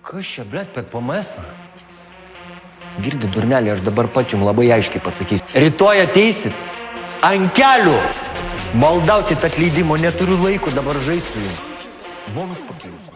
Kas čia, blėt, PPMS? Girdi, durnelį, aš dabar pat jums labai aiškiai pasakysiu. Rytoj ateisit ant kelių. Maldausit atleidimo, neturiu laiko dabar žaisti su jums. Von už pakėlus.